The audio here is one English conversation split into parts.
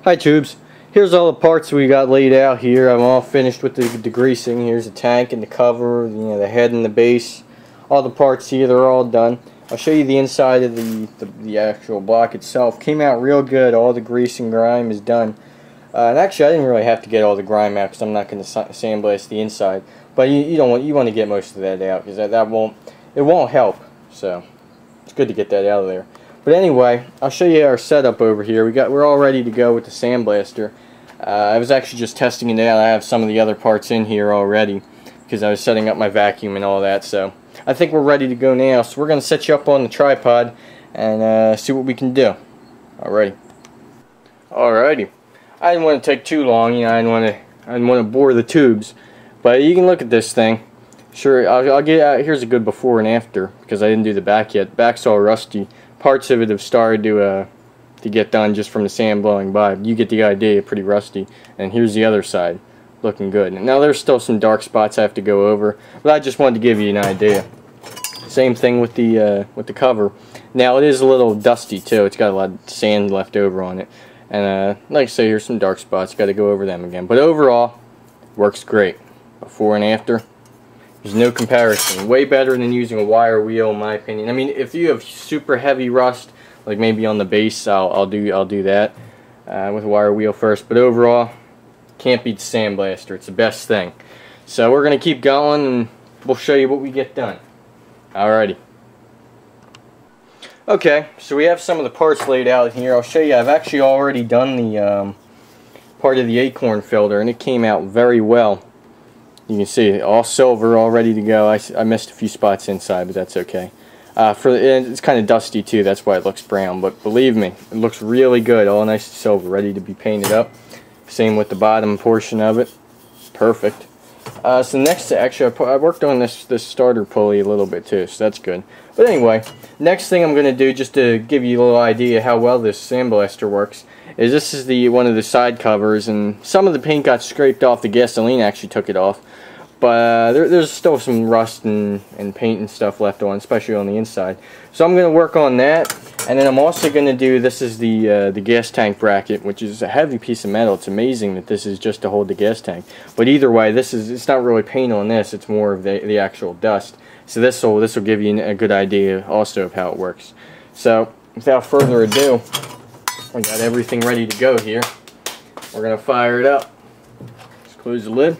Hi tubes, here's all the parts we got laid out here. I'm all finished with the greasing. Here's the tank and the cover, the head and the base. All the parts here, they're all done. I'll show you the inside of the actual block itself. Came out real good. All the grease and grime is done. And actually I didn't really have to get all the grime out because I'm not going to sandblast the inside. But you want to get most of that out because it won't help. So it's good to get that out of there. But anyway, I'll show you our setup over here. We're all ready to go with the sandblaster. I was actually just testing it out. I have some of the other parts in here already because I was setting up my vacuum and all that. So I think we're ready to go now. So we're going to set you up on the tripod and see what we can do. Alrighty. I didn't want to take too long. I didn't want to bore the tubes. But you can look at this thing. Sure, I'll get here's a good before and after because I didn't do the back yet. The back's all rusty. Parts of it have started to get done just from the sand blowing by. You get the idea, pretty rusty. And here's the other side, looking good. Now there's still some dark spots I have to go over, but I just wanted to give you an idea. Same thing with the cover. Now it is a little dusty too. It's got a lot of sand left over on it, and like I say, here's some dark spots. Got to go over them again. But overall, works great. Before and after. There's no comparison. Way better than using a wire wheel, in my opinion. I mean, if you have super heavy rust, like maybe on the base, I'll do that with a wire wheel first. But overall, can't beat the sandblaster. It's the best thing. So we're gonna keep going, and we'll show you what we get done. Alrighty. Okay, so we have some of the parts laid out here. I'll show you. I've actually already done the part of the acorn filter, and it came out very well. You can see all silver, all ready to go. I missed a few spots inside, but that's okay. It's kind of dusty too, that's why it looks brown. But believe me, it looks really good, all nice silver, ready to be painted up. Same with the bottom portion of it, perfect. So next, actually, I worked on this starter pulley a little bit too, so that's good. But anyway, next thing I'm going to do, just to give you a little idea how well this sandblaster works, is this is one of the side covers, and some of the paint got scraped off. The gasoline actually took it off, but there's still some rust and paint and stuff left on, especially on the inside. So I'm going to work on that, and then I'm also going to do, this is the gas tank bracket, which is a heavy piece of metal. It's amazing that this is just to hold the gas tank. But either way, it's not really paint on this, it's more of the actual dust. So this will give you a good idea also of how it works. So without further ado, I got everything ready to go here. We're going to fire it up. Just close the lid.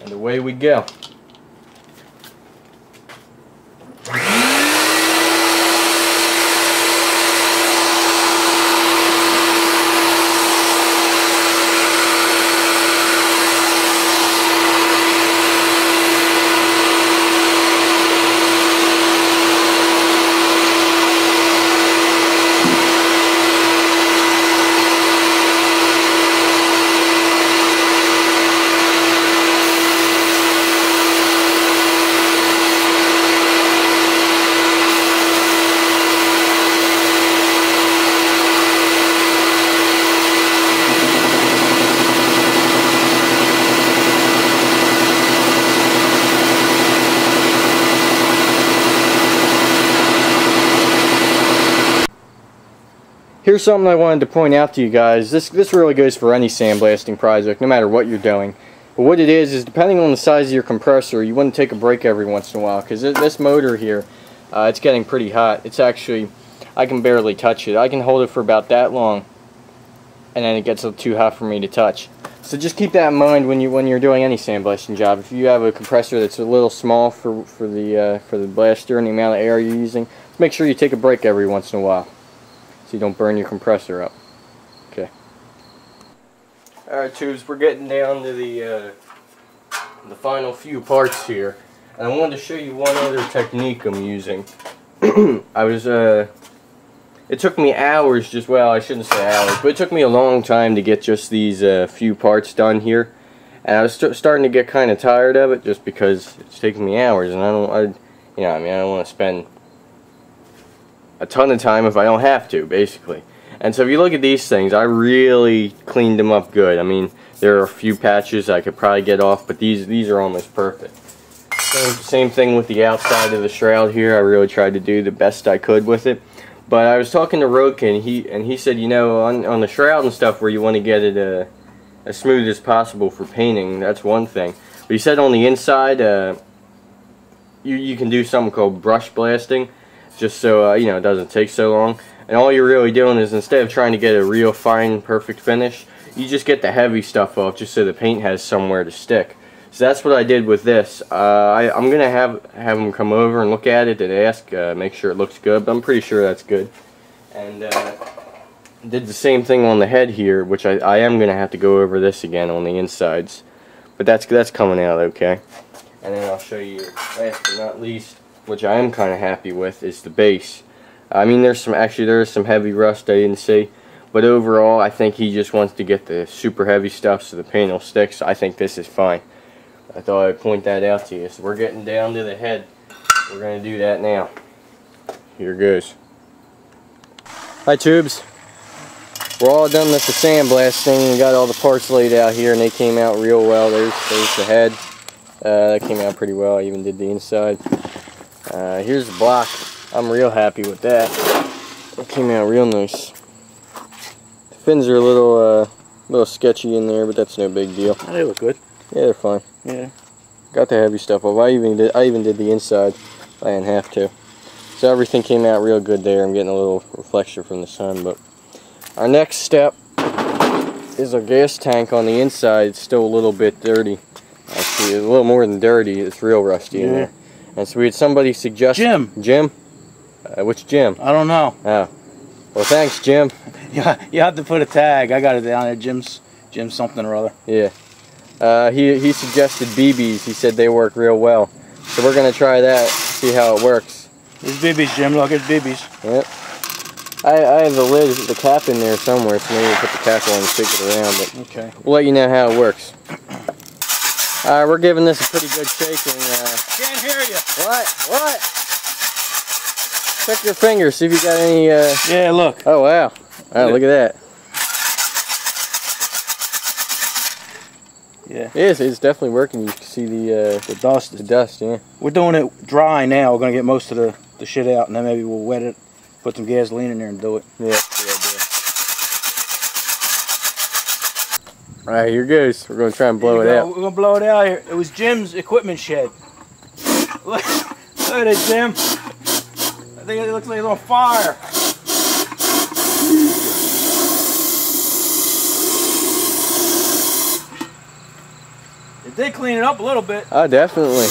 And away we go. Here's something I wanted to point out to you guys. This really goes for any sandblasting project, no matter what you're doing. But what it is depending on the size of your compressor, you want to take a break every once in a while, because this motor here, it's getting pretty hot. It's actually, I can barely touch it. I can hold it for about that long, and then it gets too hot for me to touch. So just keep that in mind when you're doing any sandblasting job. If you have a compressor that's a little small for the blaster and the amount of air you're using, make sure you take a break every once in a while, so you don't burn your compressor up. Okay. Alright tubes, we're getting down to the final few parts here. And I wanted to show you one other technique I'm using. It took me hours, well, I shouldn't say hours, but it took me a long time to get just these few parts done here. And I was starting to get kind of tired of it just because it's taking me hours, and I don't want to spend a ton of time if I don't have to, basically. And so if you look at these things, I really cleaned them up good. I mean, there are a few patches I could probably get off, but these are almost perfect. Same thing with the outside of the shroud here. I really tried to do the best I could with it. But I was talking to Roadkin, and he said, you know, on the shroud and stuff where you want to get it as smooth as possible for painting, that's one thing. But he said on the inside, you can do something called brush blasting, just so you know, it doesn't take so long. And all you're really doing is, instead of trying to get a real fine, perfect finish, you just get the heavy stuff off, just so the paint has somewhere to stick. So that's what I did with this. I'm gonna have them come over and look at it and ask, make sure it looks good. But I'm pretty sure that's good. And did the same thing on the head here, which I am gonna have to go over this again on the insides. But that's coming out okay. And then I'll show you, last but not least, which I am kind of happy with, is the base. I mean, there is some heavy rust I didn't see. But overall, I think he just wants to get the super heavy stuff so the paint will stick. So I think this is fine. I thought I'd point that out to you. So we're getting down to the head. We're going to do that now. Here goes. Hi, tubes. We're all done with the sandblasting. We got all the parts laid out here, and they came out real well. There's the head. That came out pretty well. I even did the inside. Here's the block. I'm real happy with that. It came out real nice. The fins are a little sketchy in there, but that's no big deal. Oh, they look good. Yeah, they're fine. Yeah. Got the heavy stuff off. I even did the inside. I didn't have to. So everything came out real good there. I'm getting a little reflection from the sun. But our next step is our gas tank on the inside. It's still a little bit dirty. Actually, a little more than dirty. It's real rusty in there. And so we had somebody suggest... Jim. Jim? Which Jim? I don't know. Oh. Well, thanks, Jim. Yeah, you have to put a tag. I got it down there. Jim's something or other. Yeah. He suggested BBs. He said they work real well. So we're going to try that, see how it works. There's BBs, Jim. Look, it's BBs. Yep. I have the lid, the cap in there somewhere, so maybe we'll put the cap on and shake it around. But okay. We'll let you know how it works. We're giving this a pretty good shaking. Can't hear you. What? Check your fingers, see if you got any... Yeah, look. Oh, wow. Oh, look at that. Yeah. Yes, it's definitely working. You can see the dust. The dust, yeah. We're doing it dry now. We're going to get most of the shit out, and then maybe we'll wet it, put some gasoline in there and do it. Yeah, that's a good idea. Alright, here goes. We're going to try and blow it out. We're going to blow it out here. It was Jim's equipment shed. Look at it, Jim. I think it looks like it's on fire. It did clean it up a little bit. Oh, definitely.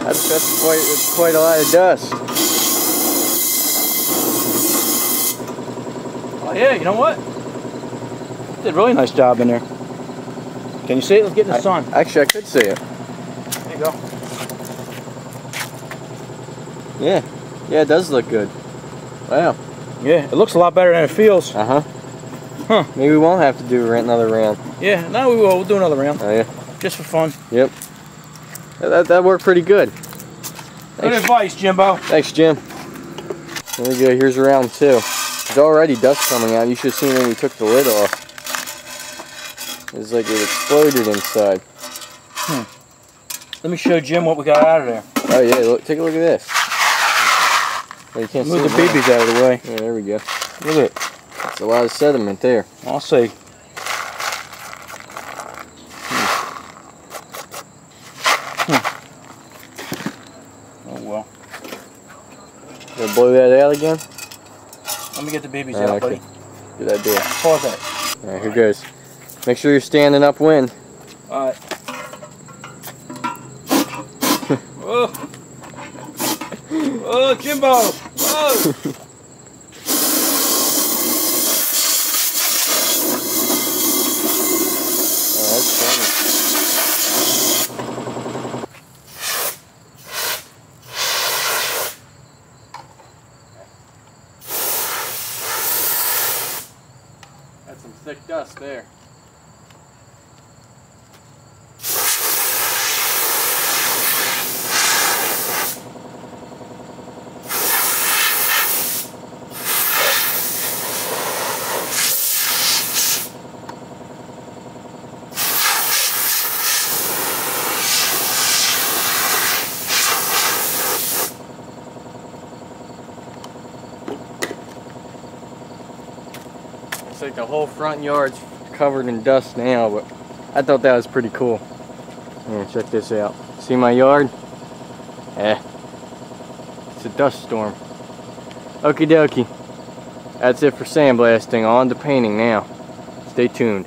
That's quite a lot of dust. Oh yeah, you know what? Did a really nice job in there. Can you see it? Let's get in the sun. Actually, I could see it. There you go. Yeah, it does look good. Wow. Yeah, it looks a lot better than it feels. Uh-huh. Huh. Maybe we won't have to do another round. Yeah, no, we will. We'll do another round. Oh, yeah? Just for fun. Yep. That worked pretty good. Good advice, Jimbo. Thanks, Jim. There we go. Here's round 2. There's already dust coming out. You should have seen when we took the lid off. It's like it exploded inside. Let me show Jim what we got out of there. Oh, yeah. Look, take a look at this. Oh, you can't move see the BBs out of the way. Yeah, there we go. Look at it. That's a lot of sediment there. I'll see. Oh well. Gonna blow that out again? Let me get the BBs out, buddy. Good idea. Pause that. Alright, here goes. Make sure you're standing upwind. Alright. Oh. Oh, Jimbo! Oh! That's funny. That's some thick dust there. like the whole front yard's covered in dust now, but I thought that was pretty cool. Yeah, check this out. See my yard? It's a dust storm. Okie dokie. That's it for sandblasting. On to painting now. Stay tuned.